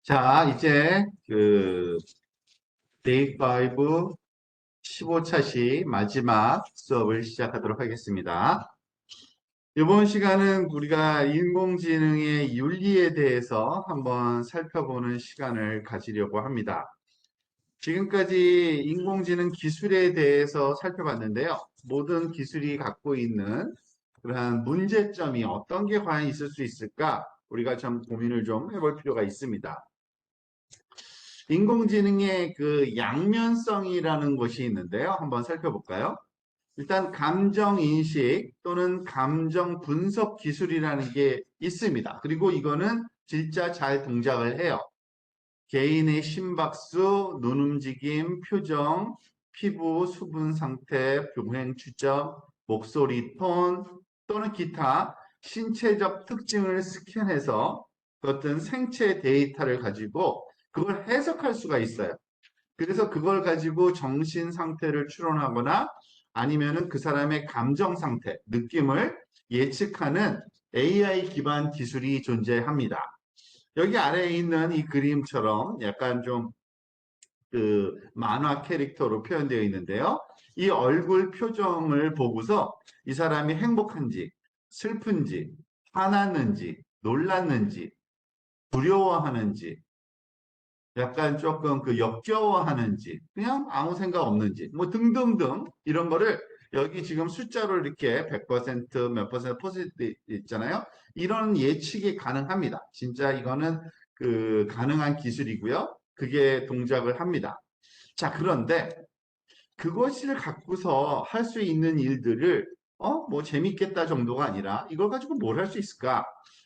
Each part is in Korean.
자, 이제 데이 5 15차 시 마지막 수업을 시작하도록 하겠습니다. 이번 시간은 우리가 인공지능의 윤리에 대해서 한번 살펴보는 시간을 가지려고 합니다. 지금까지 인공지능 기술에 대해서 살펴봤는데요. 모든 기술이 갖고 있는 그러한 문제점이 어떤 게 과연 있을 수 있을까? 우리가 좀 고민을 좀 해볼 필요가 있습니다. 인공지능의 그 양면성이라는 것이 있는데요. 한번 살펴볼까요? 일단 감정 인식 또는 감정 분석 기술이라는 게 있습니다. 그리고 이거는 진짜 잘 동작을 해요. 개인의 심박수, 눈 움직임, 표정, 피부 수분 상태, 병행 추적, 목소리 톤 또는 기타 신체적 특징을 스캔해서 어떤 생체 데이터를 가지고 그걸 해석할 수가 있어요. 그래서 그걸 가지고 정신 상태를 추론하거나 아니면은 그 사람의 감정 상태, 느낌을 예측하는 AI 기반 기술이 존재합니다. 여기 아래에 있는 이 그림처럼 약간 좀 그 만화 캐릭터로 표현되어 있는데요. 이 얼굴 표정을 보고서 이 사람이 행복한지, 슬픈지, 화났는지, 놀랐는지, 두려워하는지, 약간 조금 그 역겨워하는지, 그냥 아무 생각 없는지, 뭐 등등등 이런 거를 여기 지금 숫자로 이렇게 100%, 몇 퍼센트 있잖아요. 이런 예측이 가능합니다. 진짜 이거는 그 가능한 기술이고요. 그게 동작을 합니다. 자, 그런데 그것을 갖고서 할 수 있는 일들을 뭐 재밌겠다 정도가 아니라 이걸 가지고 뭘 할 수 있을까?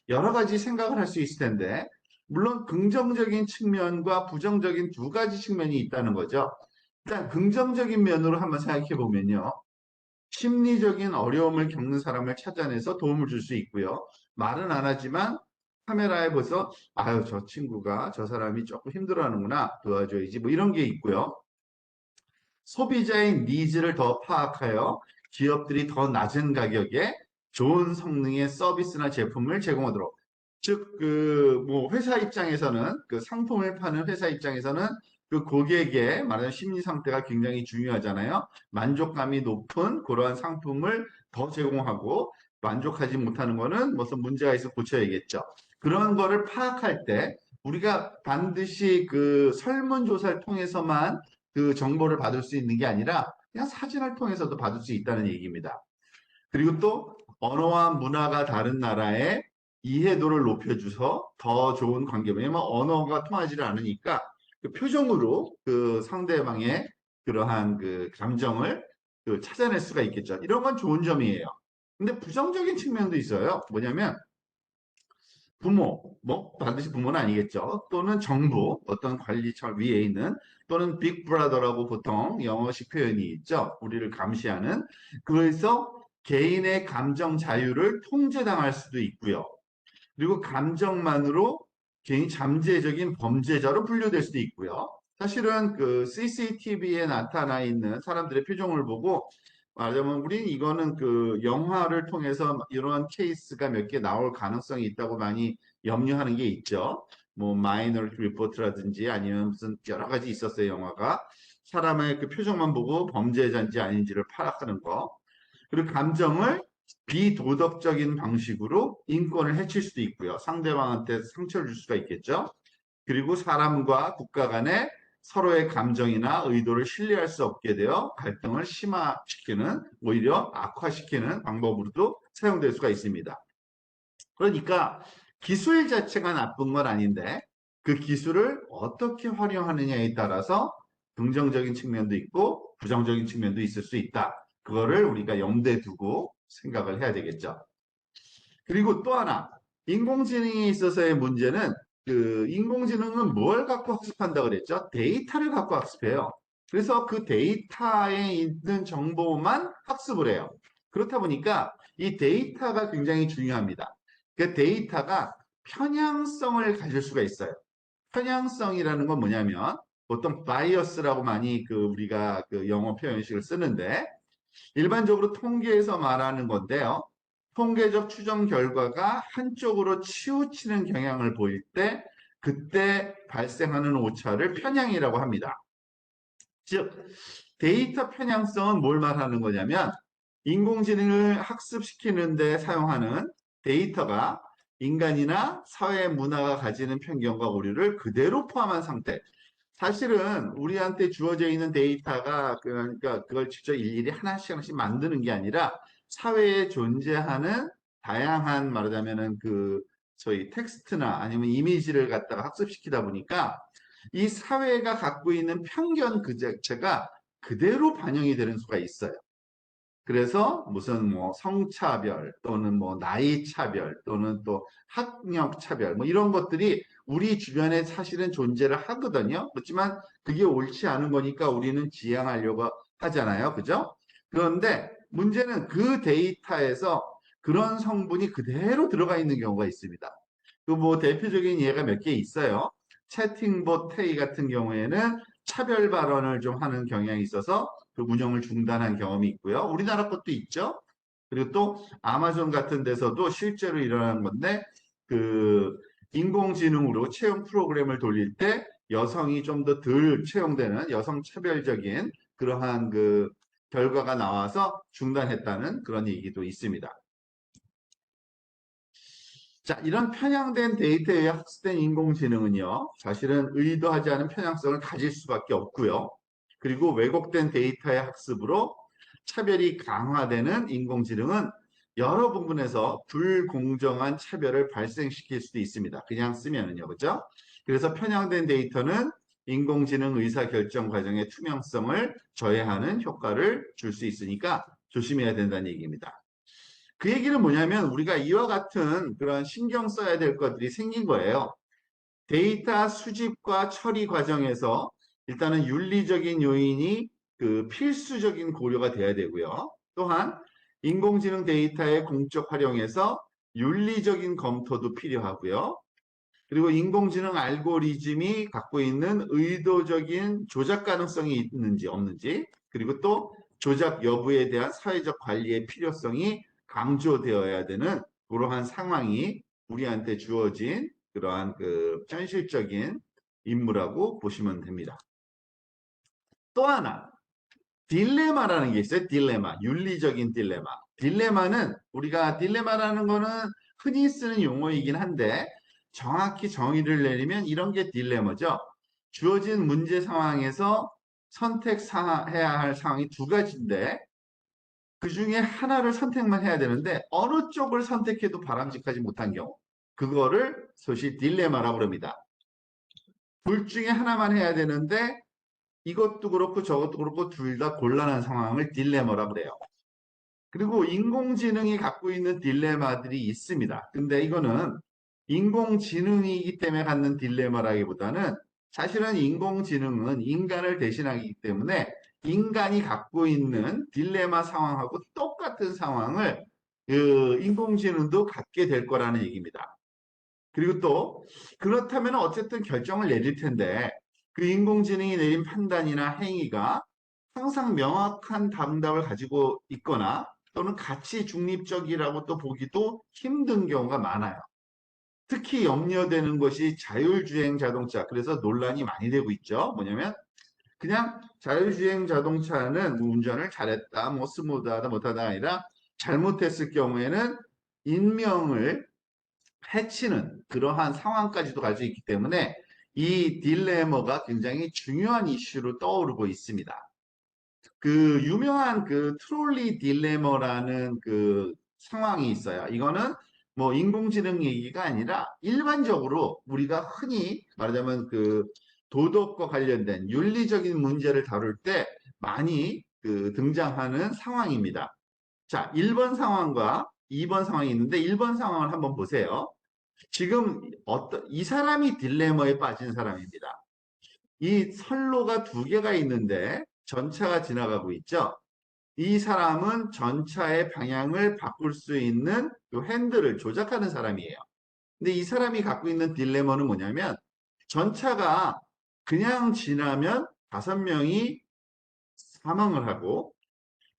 여러 가지 생각을 할 수 있을 텐데 물론 긍정적인 측면과 부정적인 두 가지 측면이 있다는 거죠. 일단 긍정적인 면으로 한번 생각해 보면요. 심리적인 어려움을 겪는 사람을 찾아내서 도움을 줄 수 있고요. 말은 안 하지만 카메라에 벌써 아유 저 친구가 저 사람이 조금 힘들어하는구나 도와줘야지 뭐 이런 게 있고요. 소비자의 니즈를 더 파악하여 기업들이 더 낮은 가격에 좋은 성능의 서비스나 제품을 제공하도록. 즉, 뭐, 회사 입장에서는, 그 상품을 파는 회사 입장에서는 그 고객의 말하자면 심리 상태가 굉장히 중요하잖아요. 만족감이 높은 그러한 상품을 더 제공하고 만족하지 못하는 거는 무슨 문제가 있어 고쳐야겠죠. 그런 거를 파악할 때 우리가 반드시 그 설문조사를 통해서만 그 정보를 받을 수 있는 게 아니라 그냥 사진을 통해서도 받을 수 있다는 얘기입니다. 그리고 또 언어와 문화가 다른 나라의 이해도를 높여줘서 더 좋은 관계. 왜냐면 언어가 통하지를 않으니까 그 표정으로 그 상대방의 그러한 그 감정을 그 찾아낼 수가 있겠죠. 이런 건 좋은 점이에요. 근데 부정적인 측면도 있어요. 뭐냐면 부모, 뭐 반드시 부모는 아니겠죠. 또는 정부, 어떤 관리처 위에 있는 또는 빅브라더라고 보통 영어식 표현이 있죠. 우리를 감시하는. 그래서 개인의 감정 자유를 통제당할 수도 있고요. 그리고 감정만으로 개인 잠재적인 범죄자로 분류될 수도 있고요. 사실은 그 CCTV에 나타나 있는 사람들의 표정을 보고 말하자면 우린 이거는 그 영화를 통해서 이러한 케이스가 몇 개 나올 가능성이 있다고 많이 염려하는 게 있죠. 뭐 마이너리티 리포트라든지 아니면 무슨 여러 가지 있었어요, 영화가. 사람의 그 표정만 보고 범죄자인지 아닌지를 파악하는 거. 그리고 감정을 비도덕적인 방식으로 인권을 해칠 수도 있고요. 상대방한테 상처를 줄 수가 있겠죠. 그리고 사람과 국가 간에 서로의 감정이나 의도를 신뢰할 수 없게 되어 갈등을 심화시키는, 오히려 악화시키는 방법으로도 사용될 수가 있습니다. 그러니까 기술 자체가 나쁜 건 아닌데 그 기술을 어떻게 활용하느냐에 따라서 긍정적인 측면도 있고 부정적인 측면도 있을 수 있다. 그거를 우리가 염두에 두고 생각을 해야 되겠죠. 그리고 또 하나, 인공지능에 있어서의 문제는 그 인공지능은 뭘 갖고 학습한다 그랬죠? 데이터를 갖고 학습해요. 그래서 그 데이터에 있는 정보만 학습을 해요. 그렇다 보니까 이 데이터가 굉장히 중요합니다. 그 데이터가 편향성을 가질 수가 있어요. 편향성이라는 건 뭐냐면 보통 바이어스라고 많이 그 우리가 그 영어 표현식을 쓰는데 일반적으로 통계에서 말하는 건데요. 통계적 추정 결과가 한쪽으로 치우치는 경향을 보일 때 그때 발생하는 오차를 편향이라고 합니다. 즉, 데이터 편향성은 뭘 말하는 거냐면 인공지능을 학습시키는 데 사용하는 데이터가 인간이나 사회 문화가 가지는 편견과 오류를 그대로 포함한 상태. 사실은 우리한테 주어져 있는 데이터가 그러니까 그걸 직접 일일이 하나씩 하나씩 만드는 게 아니라 사회에 존재하는 다양한 말하자면은 그 저희 텍스트나 아니면 이미지를 갖다가 학습시키다 보니까 이 사회가 갖고 있는 편견 그 자체가 그대로 반영이 되는 수가 있어요. 그래서 무슨 뭐 성차별 또는 뭐 나이 차별 또는 또 학력 차별 뭐 이런 것들이 우리 주변에 사실은 존재를 하거든요. 그렇지만 그게 옳지 않은 거니까 우리는 지양하려고 하잖아요. 그죠? 그런데 문제는 그 데이터에서 그런 성분이 그대로 들어가 있는 경우가 있습니다. 그 뭐 대표적인 예가 몇 개 있어요. 채팅봇 테이 같은 경우에는 차별 발언을 좀 하는 경향이 있어서 그 운영을 중단한 경험이 있고요. 우리나라 것도 있죠. 그리고 또 아마존 같은 데서도 실제로 일어난 건데 그 인공지능으로 채용 프로그램을 돌릴 때 여성이 좀 더 덜 채용되는 여성 차별적인 그러한 그 결과가 나와서 중단했다는 그런 얘기도 있습니다. 자, 이런 편향된 데이터에 학습된 인공지능은요, 사실은 의도하지 않은 편향성을 가질 수밖에 없고요. 그리고 왜곡된 데이터의 학습으로 차별이 강화되는 인공지능은 여러 부분에서 불공정한 차별을 발생시킬 수도 있습니다. 그냥 쓰면은요, 그죠? 그래서 편향된 데이터는 인공지능 의사결정 과정의 투명성을 저해하는 효과를 줄 수 있으니까 조심해야 된다는 얘기입니다. 그 얘기는 뭐냐면 우리가 이와 같은 그런 신경 써야 될 것들이 생긴 거예요. 데이터 수집과 처리 과정에서 일단은 윤리적인 요인이 그 필수적인 고려가 돼야 되고요. 또한 인공지능 데이터의 공적 활용에서 윤리적인 검토도 필요하고요. 그리고 인공지능 알고리즘이 갖고 있는 의도적인 조작 가능성이 있는지 없는지, 그리고 또 조작 여부에 대한 사회적 관리의 필요성이 강조되어야 되는 그러한 상황이 우리한테 주어진 그러한 그 현실적인 임무라고 보시면 됩니다. 또 하나, 딜레마라는 게 있어요. 딜레마, 윤리적인 딜레마. 딜레마는 우리가 딜레마라는 거는 흔히 쓰는 용어이긴 한데 정확히 정의를 내리면 이런 게 딜레마죠. 주어진 문제 상황에서 선택해야 할 상황이 두 가지인데 그 중에 하나를 선택만 해야 되는데 어느 쪽을 선택해도 바람직하지 못한 경우 그거를 소위 딜레마라고 합니다. 둘 중에 하나만 해야 되는데 이것도 그렇고 저것도 그렇고 둘 다 곤란한 상황을 딜레마라고 그래요. 그리고 인공지능이 갖고 있는 딜레마들이 있습니다. 근데 이거는 인공지능이기 때문에 갖는 딜레마라기보다는 사실은 인공지능은 인간을 대신하기 때문에 인간이 갖고 있는 딜레마 상황하고 똑같은 상황을 그 인공지능도 갖게 될 거라는 얘기입니다. 그리고 또 그렇다면 어쨌든 결정을 내릴 텐데 그 인공지능이 내린 판단이나 행위가 항상 명확한 정답을 가지고 있거나 또는 가치 중립적이라고 또 보기도 힘든 경우가 많아요. 특히 염려되는 것이 자율주행 자동차. 그래서 논란이 많이 되고 있죠. 뭐냐면 그냥 자율주행 자동차는 운전을 잘했다, 뭐 스무드하다, 못하다 아니라 잘못했을 경우에는 인명을 해치는 그러한 상황까지도 갈 수 있기 때문에 이 딜레마가 굉장히 중요한 이슈로 떠오르고 있습니다. 그 유명한 그 트롤리 딜레마라는 그 상황이 있어요. 이거는 뭐 인공지능 얘기가 아니라 일반적으로 우리가 흔히 말하자면 그 도덕과 관련된 윤리적인 문제를 다룰 때 많이 그 등장하는 상황입니다. 자, 1번 상황과 2번 상황이 있는데 1번 상황을 한번 보세요. 지금 이 사람이 딜레마에 빠진 사람입니다. 이 선로가 두 개가 있는데 전차가 지나가고 있죠. 이 사람은 전차의 방향을 바꿀 수 있는 그 핸들을 조작하는 사람이에요. 근데 이 사람이 갖고 있는 딜레마는 뭐냐면 전차가 그냥 지나면 5명이 사망을 하고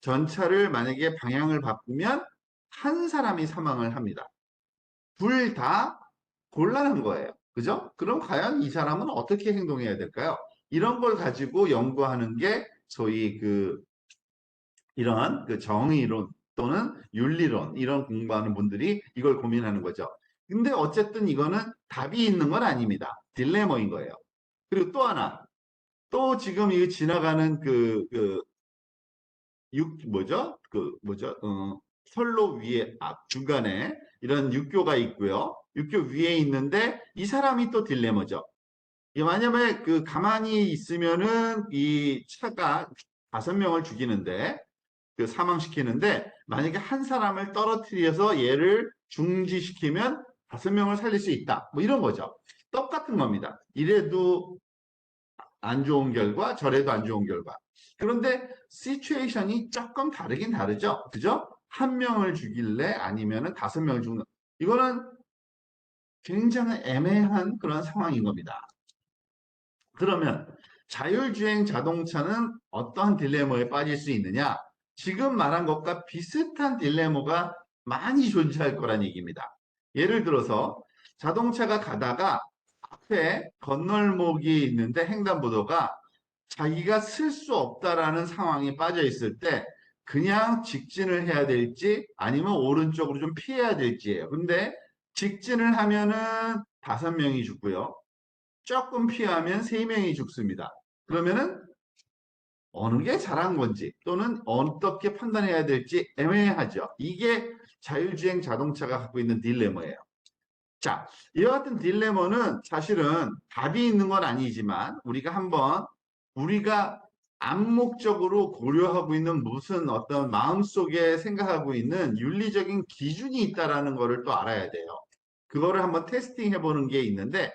전차를 만약에 방향을 바꾸면 한 사람이 사망을 합니다. 둘 다 곤란한 거예요. 그죠? 그럼 과연 이 사람은 어떻게 행동해야 될까요? 이런 걸 가지고 연구하는 게 소위 이런 정의론 또는 윤리론 이런 공부하는 분들이 이걸 고민하는 거죠. 근데 어쨌든 이거는 답이 있는 건 아닙니다. 딜레마인 거예요. 그리고 또 하나, 또 지금 이 지나가는 선로 위에 중간에 이런 육교가 있고요. 육교 위에 있는데 이 사람이 또 딜레마죠. 만약에 가만히 있으면은 이 차가 5명을 죽이는데 사망시키는데 만약에 한 사람을 떨어뜨려서 얘를 중지시키면 5명을 살릴 수 있다. 뭐 이런 거죠. 똑같은 겁니다. 이래도 안 좋은 결과, 저래도 안 좋은 결과. 그런데 시츄에이션이 조금 다르긴 다르죠. 그죠? 한 명을 죽일래? 아니면은 5명을 죽는. 이거는 굉장히 애매한 그런 상황인 겁니다. 그러면 자율주행 자동차는 어떠한 딜레마에 빠질 수 있느냐? 지금 말한 것과 비슷한 딜레마가 많이 존재할 거란 얘기입니다. 예를 들어서 자동차가 가다가 앞에 건널목이 있는데 횡단보도가 자기가 쓸 수 없다라는 상황에 빠져 있을 때 그냥 직진을 해야 될지 아니면 오른쪽으로 좀 피해야 될지예요. 근데 직진을 하면은 5명이 죽고요. 조금 피하면 3명이 죽습니다. 그러면은 어느 게 잘한 건지 또는 어떻게 판단해야 될지 애매하죠. 이게 자율주행 자동차가 갖고 있는 딜레마예요. 자, 이와 같은 딜레마는 사실은 답이 있는 건 아니지만 우리가 한번 우리가 암묵적으로 고려하고 있는 무슨 어떤 마음속에 생각하고 있는 윤리적인 기준이 있다라는 거를 또 알아야 돼요. 그거를 한번 테스팅 해보는 게 있는데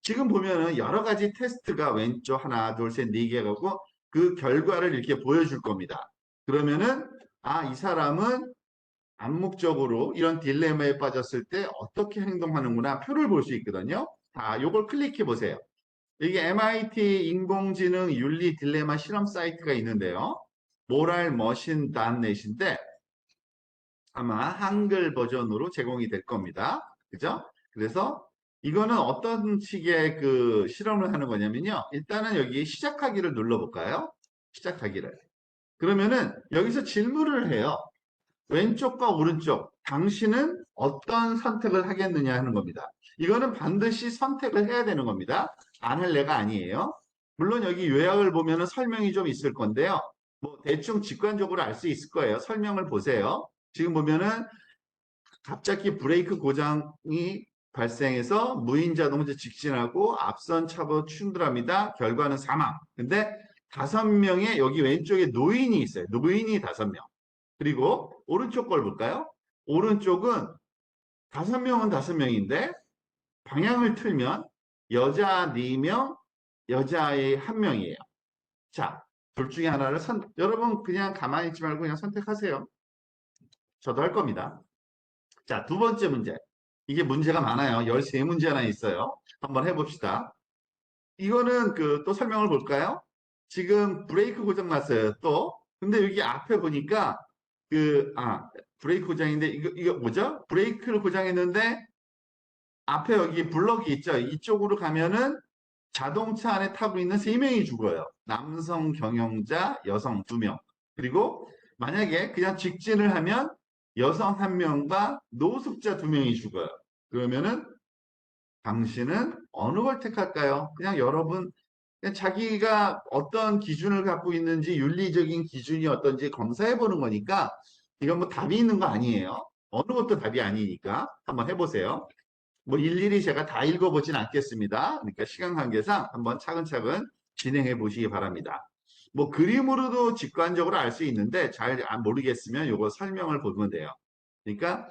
지금 보면은 여러 가지 테스트가 왼쪽 하나, 둘, 셋, 네 개가 고 그 결과를 이렇게 보여줄 겁니다. 그러면은 이 사람은 암묵적으로 이런 딜레마에 빠졌을 때 어떻게 행동하는구나 표를 볼 수 있거든요. 요걸 클릭해 보세요. 이게 MIT 인공지능 윤리 딜레마 실험 사이트가 있는데요. moralmachine.net인데 아마 한글 버전으로 제공이 될 겁니다. 그죠? 그래서 이거는 어떤 식의 실험을 하는 거냐면요. 일단은 여기 시작하기를 눌러볼까요? 시작하기를. 그러면은 여기서 질문을 해요. 왼쪽과 오른쪽, 당신은 어떤 선택을 하겠느냐 하는 겁니다. 이거는 반드시 선택을 해야 되는 겁니다. 안 할래가 아니에요. 물론 여기 요약을 보면은 설명이 좀 있을 건데요. 뭐 대충 직관적으로 알 수 있을 거예요. 설명을 보세요. 지금 보면은 갑자기 브레이크 고장이 발생해서 무인 자동차 직진하고 앞선 차로 충돌합니다. 결과는 사망. 근데 5명의 여기 왼쪽에 노인이 있어요. 노인이 5명. 그리고 오른쪽 걸 볼까요? 오른쪽은 5명은 5명인데 방향을 틀면 여자 4명, 여자의 1명이에요. 자, 둘 중에 하나를 여러분 그냥 가만히 있지 말고 그냥 선택하세요. 저도 할 겁니다. 자, 두 번째 문제. 이게 문제가 많아요. 13문제나 있어요. 한번 해봅시다. 이거는 또 설명을 볼까요? 지금 브레이크 고장 났어요. 또. 근데 여기 앞에 보니까 브레이크 고장인데 이거 뭐죠? 브레이크를 고장했는데 앞에 여기 블럭이 있죠. 이쪽으로 가면은 자동차 안에 타고 있는 3명이 죽어요. 남성 경영자, 여성 2명. 그리고 만약에 그냥 직진을 하면 여성 1명과 노숙자 2명이 죽어요. 그러면은 당신은 어느 걸 택할까요? 그냥 여러분 그냥 자기가 어떤 기준을 갖고 있는지 윤리적인 기준이 어떤지 검사해 보는 거니까 이건 뭐 답이 있는 거 아니에요. 어느 것도 답이 아니니까 한번 해보세요. 뭐 일일이 제가 다 읽어보진 않겠습니다. 그러니까 시간 관계상 한번 차근차근 진행해 보시기 바랍니다. 뭐 그림으로도 직관적으로 알 수 있는데 잘 모르겠으면 이거 설명을 보면 돼요. 그러니까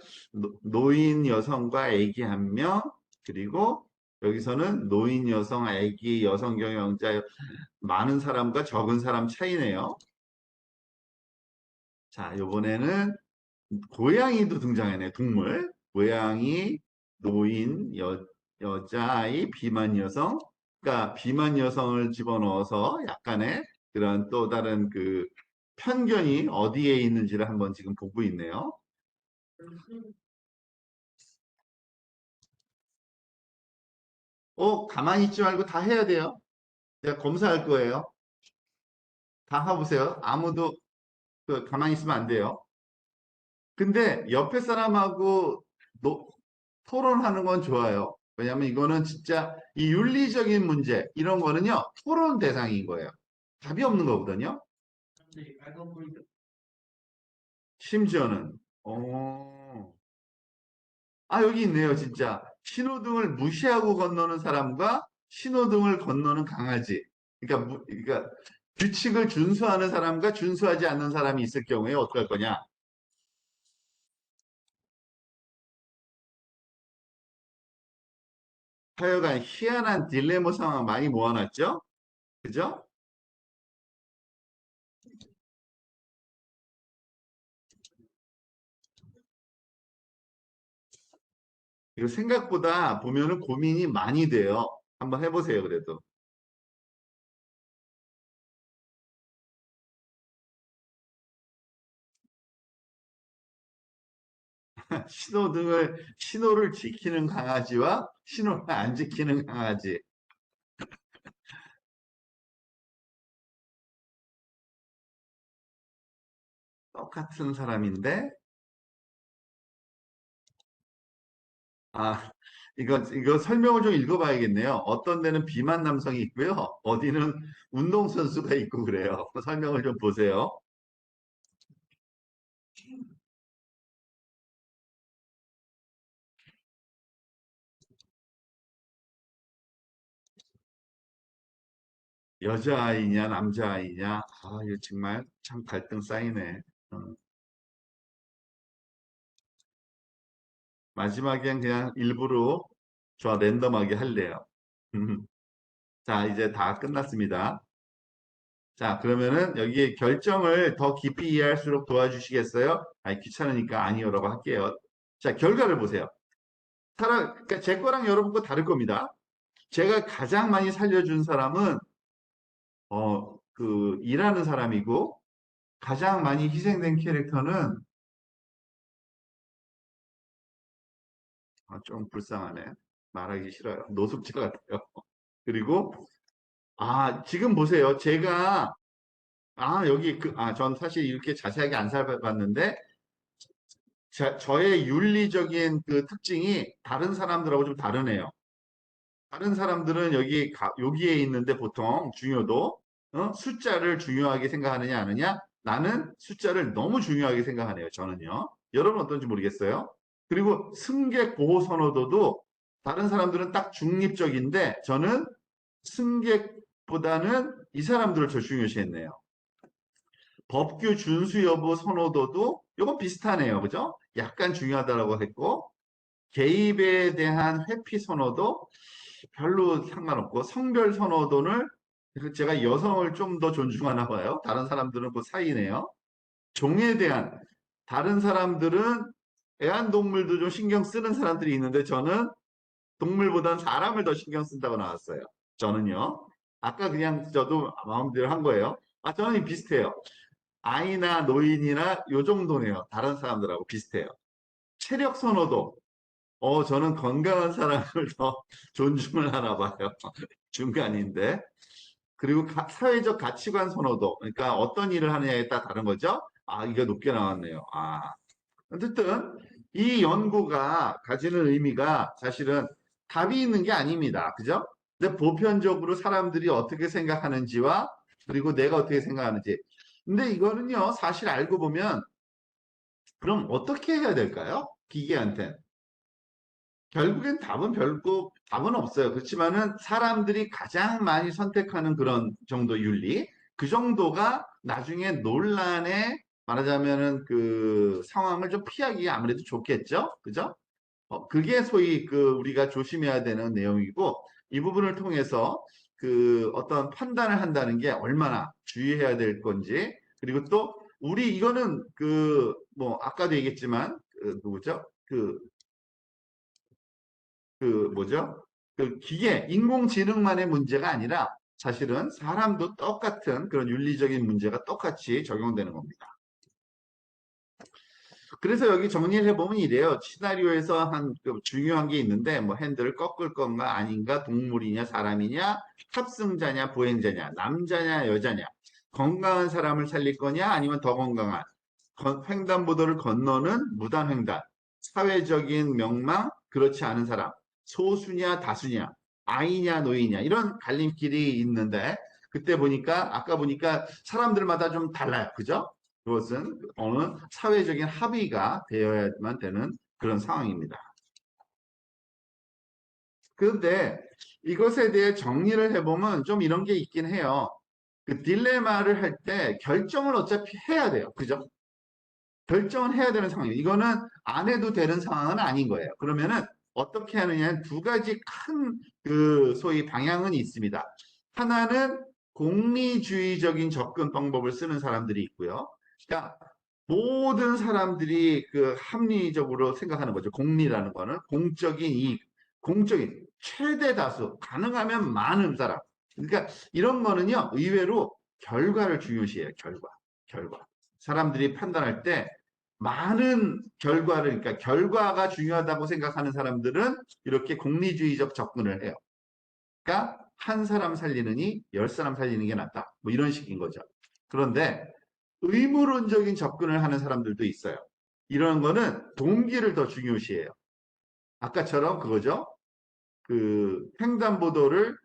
노인 여성과 아기 1명 그리고 여기서는 노인 여성, 아기, 여성 경영자 많은 사람과 적은 사람 차이네요. 자, 이번에는 고양이도 등장하네, 동물. 고양이, 노인, 여자아이, 비만 여성. 그러니까 비만 여성을 집어넣어서 약간의 그런 또 다른 편견이 어디에 있는지를 한번 지금 보고 있네요. 가만히 있지 말고 다 해야 돼요. 제가 검사할 거예요. 다 해보세요. 아무도 가만히 있으면 안 돼요. 근데 옆에 사람하고 토론하는 건 좋아요. 왜냐하면 이거는 진짜 이 윤리적인 문제 이런 거는요 토론 대상인 거예요. 답이 없는 거거든요. 심지어는 여기 있네요 진짜 신호등을 무시하고 건너는 사람과 신호등을 건너는 강아지. 그러니까 규칙을 준수하는 사람과 준수하지 않는 사람이 있을 경우에 어떻게 할 거냐? 하여간 희한한 딜레마 상황 많이 모아놨죠? 그죠? 이거 생각보다 보면은 고민이 많이 돼요. 한번 해보세요, 그래도. 신호를 지키는 강아지와 신호를 안 지키는 강아지. 똑같은 사람인데, 아, 이거 설명을 좀 읽어봐야겠네요. 어떤 데는 비만 남성이 있고요. 어디는 운동선수가 있고 그래요. 설명을 좀 보세요. 여자아이냐, 남자아이냐. 이거 정말 참 갈등 쌓이네. 어, 마지막엔 그냥 일부러 저 랜덤하게 할래요. 자, 이제 다 끝났습니다. 자, 그러면은 여기 결정을 더 깊이 이해할수록 도와주시겠어요? 아니, 귀찮으니까 아니요라고 할게요. 자, 결과를 보세요. 그러니까 제 거랑 여러분 거 다를 겁니다. 제가 가장 많이 살려준 사람은, 일하는 사람이고, 가장 많이 희생된 캐릭터는, 좀 불쌍하네. 말하기 싫어요. 노숙자 같아요. 그리고, 지금 보세요. 전 사실 이렇게 자세하게 안 살펴봤는데, 저의 윤리적인 그 특징이 다른 사람들하고 좀 다르네요. 다른 사람들은 여기에 있는데 보통 중요도, 숫자를 중요하게 생각하느냐, 아느냐? 나는 숫자를 너무 중요하게 생각하네요, 저는요. 여러분 어떤지 모르겠어요. 그리고 승객 보호 선호도도 다른 사람들은 딱 중립적인데, 저는 승객보다는 이 사람들을 더 중요시했네요. 법규 준수 여부 선호도도 이건 비슷하네요. 그죠? 약간 중요하다라고 했고, 개입에 대한 회피 선호도 별로 상관없고, 성별 선호도는 제가 여성을 좀 더 존중하나 봐요. 다른 사람들은 그 사이네요. 종에 대한, 다른 사람들은 애완동물도 좀 신경 쓰는 사람들이 있는데, 저는 동물보다는 사람을 더 신경 쓴다고 나왔어요. 저는요. 아까 그냥 저도 마음대로 한 거예요. 저는 비슷해요. 아이나 노인이나 요 정도네요. 다른 사람들하고 비슷해요. 체력 선호도. 저는 건강한 사람을 더 존중을 하나 봐요. 중간인데. 그리고 사회적 가치관 선호도. 그러니까 어떤 일을 하느냐에 따라 다른 거죠. 이게 높게 나왔네요. 어쨌든 이 연구가 가지는 의미가 사실은 답이 있는 게 아닙니다. 그죠? 근데 보편적으로 사람들이 어떻게 생각하는지와 그리고 내가 어떻게 생각하는지. 근데 이거는요, 사실 알고 보면 그럼 어떻게 해야 될까요? 기계한테. 결국엔 답은 없어요. 그렇지만은 사람들이 가장 많이 선택하는 그런 정도 윤리, 그 정도가 나중에 논란에 말하자면은 그 상황을 좀 피하기 아무래도 좋겠죠? 그죠? 그게 소위 우리가 조심해야 되는 내용이고, 이 부분을 통해서 어떤 판단을 한다는 게 얼마나 주의해야 될 건지, 그리고 또 이거는 뭐 아까도 얘기했지만 누구죠? 뭐죠? 인공지능만의 문제가 아니라 사실은 사람도 똑같은 그런 윤리적인 문제가 똑같이 적용되는 겁니다. 그래서 여기 정리를 해보면 이래요. 시나리오에서 그 중요한 게 있는데, 뭐 핸들을 꺾을 건가 아닌가, 동물이냐, 사람이냐, 탑승자냐, 보행자냐, 남자냐, 여자냐, 건강한 사람을 살릴 거냐, 아니면 더 건강한, 횡단보도를 건너는 무단횡단, 사회적인 명망, 그렇지 않은 사람, 소수냐, 다수냐, 아이냐, 노이냐, 이런 갈림길이 있는데, 그때 보니까, 아까 보니까 사람들마다 좀 달라요. 그죠? 그것은 어느 사회적인 합의가 되어야만 되는 그런 상황입니다. 그런데 이것에 대해 정리를 해보면 좀 이런 게 있긴 해요. 그 딜레마를 할 때 결정을 어차피 해야 돼요. 그죠? 결정을 해야 되는 상황이에요. 이거는 안 해도 되는 상황은 아닌 거예요. 그러면은 어떻게 하느냐, 두 가지 큰 그 소위 방향은 있습니다. 하나는 공리주의적인 접근 방법을 쓰는 사람들이 있고요. 그러니까 모든 사람들이 그 합리적으로 생각하는 거죠. 공리라는 거는 공적인 이익, 공적인 최대 다수, 가능하면 많은 사람. 그러니까 이런 거는요, 의외로 결과를 중요시해요. 결과. 사람들이 판단할 때 많은 결과를, 그러니까 결과가 중요하다고 생각하는 사람들은 이렇게 공리주의적 접근을 해요. 그러니까 한 사람 살리느니 열 사람 살리는 게 낫다. 뭐 이런 식인 거죠. 그런데 의무론적인 접근을 하는 사람들도 있어요. 이런 거는 동기를 더 중요시해요. 아까처럼 그거죠. 그 횡단보도를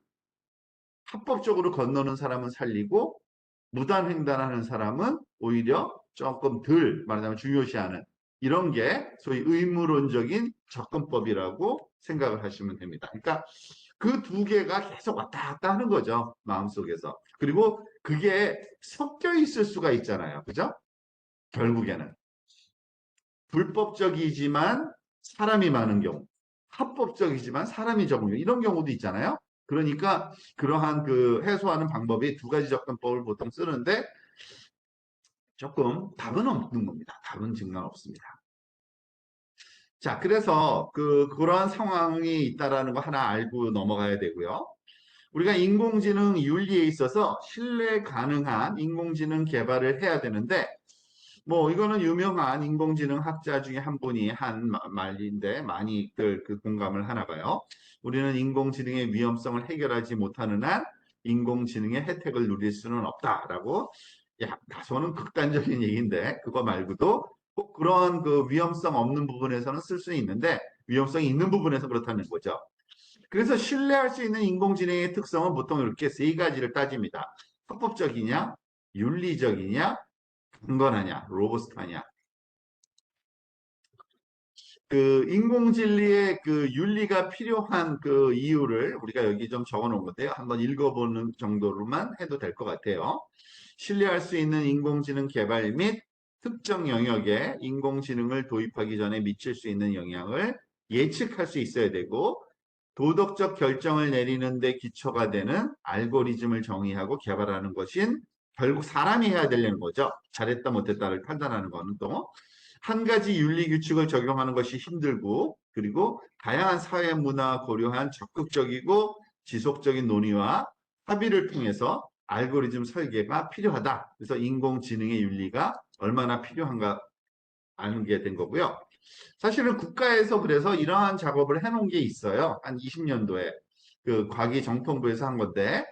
합법적으로 건너는 사람은 살리고 무단횡단하는 사람은 오히려 조금 덜 말하자면 중요시하는 이런 게 소위 의무론적인 접근법이라고 생각을 하시면 됩니다. 그러니까 그 두 개가 계속 왔다 갔다 하는 거죠. 마음속에서. 그리고 그게 섞여 있을 수가 있잖아요. 그죠? 결국에는. 불법적이지만 사람이 많은 경우, 합법적이지만 사람이 적은 경우, 이런 경우도 있잖아요. 그러니까 그러한 그 해소하는 방법이 두 가지 접근법을 보통 쓰는데 조금 답은 없는 겁니다. 답은 정말 없습니다. 자, 그래서 그러한 상황이 있다라는 거 하나 알고 넘어가야 되고요. 우리가 인공지능 윤리에 있어서 신뢰 가능한 인공지능 개발을 해야 되는데, 뭐, 이거는 유명한 인공지능 학자 중에 한 분이 한 말인데, 많이들 그 공감을 하나 봐요. 우리는 인공지능의 위험성을 해결하지 못하는 한 인공지능의 혜택을 누릴 수는 없다라고, 야, 다소는 극단적인 얘기인데, 그거 말고도 꼭 그런 그 위험성 없는 부분에서는 쓸 수 있는데, 위험성이 있는 부분에서 그렇다는 거죠. 그래서 신뢰할 수 있는 인공지능의 특성은 보통 이렇게 세 가지를 따집니다. 합법적이냐, 윤리적이냐, 강건하냐, 로버스트하냐. 그 인공진리의 그 윤리가 필요한 그 이유를 우리가 여기 좀 적어 놓은 건데요. 한번 읽어보는 정도로만 해도 될 것 같아요. 신뢰할 수 있는 인공지능 개발 및 특정 영역에 인공지능을 도입하기 전에 미칠 수 있는 영향을 예측할 수 있어야 되고, 도덕적 결정을 내리는 데 기초가 되는 알고리즘을 정의하고 개발하는 것인 결국 사람이 해야 되는 거죠. 잘했다 못했다를 판단하는 거는 또 한 가지 윤리 규칙을 적용하는 것이 힘들고, 그리고 다양한 사회 문화 고려한 적극적이고 지속적인 논의와 합의를 통해서 알고리즘 설계가 필요하다. 그래서 인공지능의 윤리가 얼마나 필요한가 아는 게 된 거고요. 사실은 국가에서 그래서 이러한 작업을 해놓은 게 있어요. 한 20년도에 그 과기정통부에서 한 건데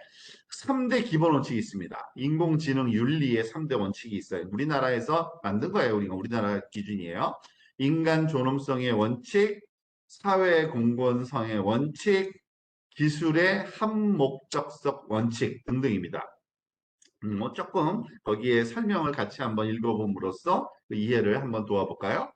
3대 기본 원칙이 있습니다. 인공지능 윤리의 3대 원칙이 있어요. 우리나라에서 만든 거예요. 우리나라 기준이에요. 인간 존엄성의 원칙, 사회 공건성의 원칙, 기술의 한목적성 원칙 등등입니다. 뭐 조금 거기에 설명을 같이 한번 읽어봄으로써 그 이해를 한번 도와볼까요?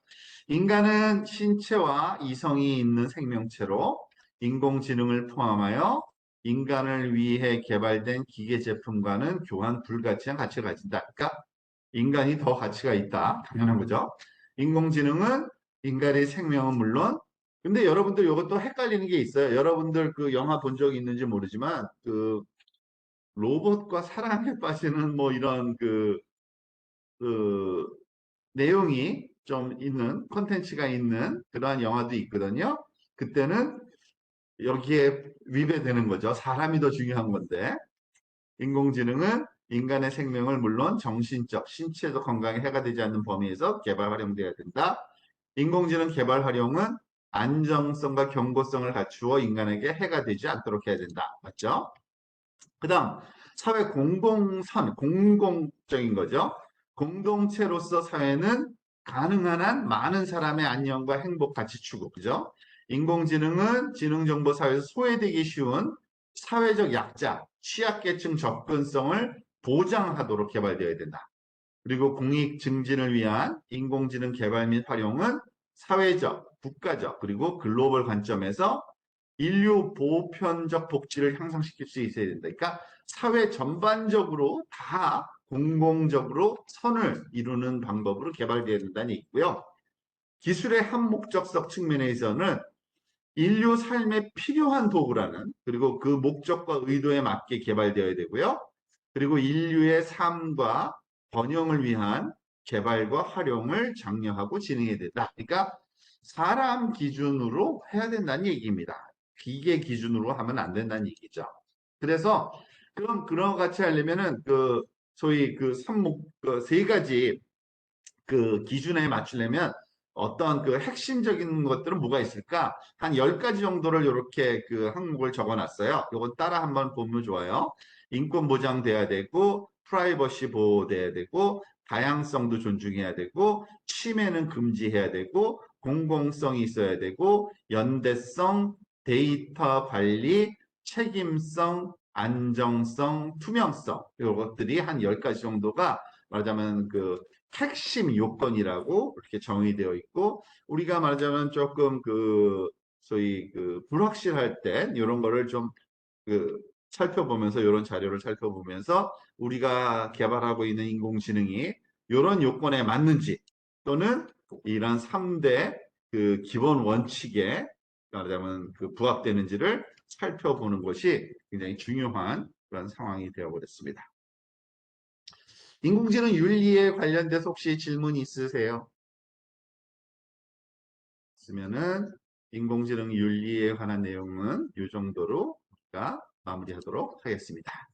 인간은 신체와 이성이 있는 생명체로 인공지능을 포함하여 인간을 위해 개발된 기계 제품과는 교환 불가치한 가치를 가진다. 그러니까 인간이 더 가치가 있다. 당연한 거죠. 인공지능은 인간의 생명은 물론, 근데 여러분들 이것도 헷갈리는 게 있어요. 여러분들 그 영화 본 적 있는지 모르지만 그 로봇과 사랑에 빠지는 뭐 이런 그 내용이 좀 있는 콘텐츠가 있는 그러한 영화도 있거든요. 그때는 여기에 위배되는 거죠. 사람이 더 중요한 건데 인공지능은 인간의 생명을 물론 정신적, 신체적 건강에 해가 되지 않는 범위에서 개발 활용되어야 된다. 인공지능 개발 활용은 안정성과 경고성을 갖추어 인간에게 해가 되지 않도록 해야 된다. 맞죠? 그 다음, 사회 공공선, 공공적인 거죠. 공동체로서 사회는 가능한 한 많은 사람의 안녕과 행복 가치 추구, 그죠? 인공지능은 지능정보사회에서 소외되기 쉬운 사회적 약자, 취약계층 접근성을 보장하도록 개발되어야 된다. 그리고 공익 증진을 위한 인공지능 개발 및 활용은 사회적, 국가적, 그리고 글로벌 관점에서 인류 보편적 복지를 향상시킬 수 있어야 된다. 그러니까 사회 전반적으로 다 공공적으로 선을 이루는 방법으로 개발되어야 된다는 얘기고요. 기술의 한목적성 측면에서는 인류 삶에 필요한 도구라는 그리고 그 목적과 의도에 맞게 개발되어야 되고요. 그리고 인류의 삶과 번영을 위한 개발과 활용을 장려하고 진행해야 된다. 그러니까 사람 기준으로 해야 된다는 얘기입니다. 기계 기준으로 하면 안 된다는 얘기죠. 그래서 그럼 그런 것 같이 하려면은 그 소위 그 삼목 그세 가지 그 기준에 맞추려면 어떤 그 핵심적인 것들은 뭐가 있을까? 한 10가지 정도를 이렇게 그 항목을 적어 놨어요. 이건 따라 한번 보면 좋아요. 인권 보장돼야 되고, 프라이버시 보호돼야 되고, 다양성도 존중해야 되고, 침해는 금지해야 되고, 공공성이 있어야 되고, 연대성, 데이터 관리, 책임성, 안정성, 투명성, 이것들이 한 10가지 정도가 말하자면 그 핵심 요건이라고 이렇게 정의되어 있고, 우리가 말하자면 조금 그 소위 그 불확실할 때 이런 거를 좀 그 살펴보면서 이런 자료를 살펴보면서 우리가 개발하고 있는 인공지능이 이런 요건에 맞는지 또는 이런 3대 그 기본 원칙에 말하자면 그 부합되는지를 살펴보는 것이 굉장히 중요한 그런 상황이 되어버렸습니다. 인공지능 윤리에 관련돼서 혹시 질문 있으세요? 있으면은 인공지능 윤리에 관한 내용은 이 정도로 우리가 마무리하도록 하겠습니다.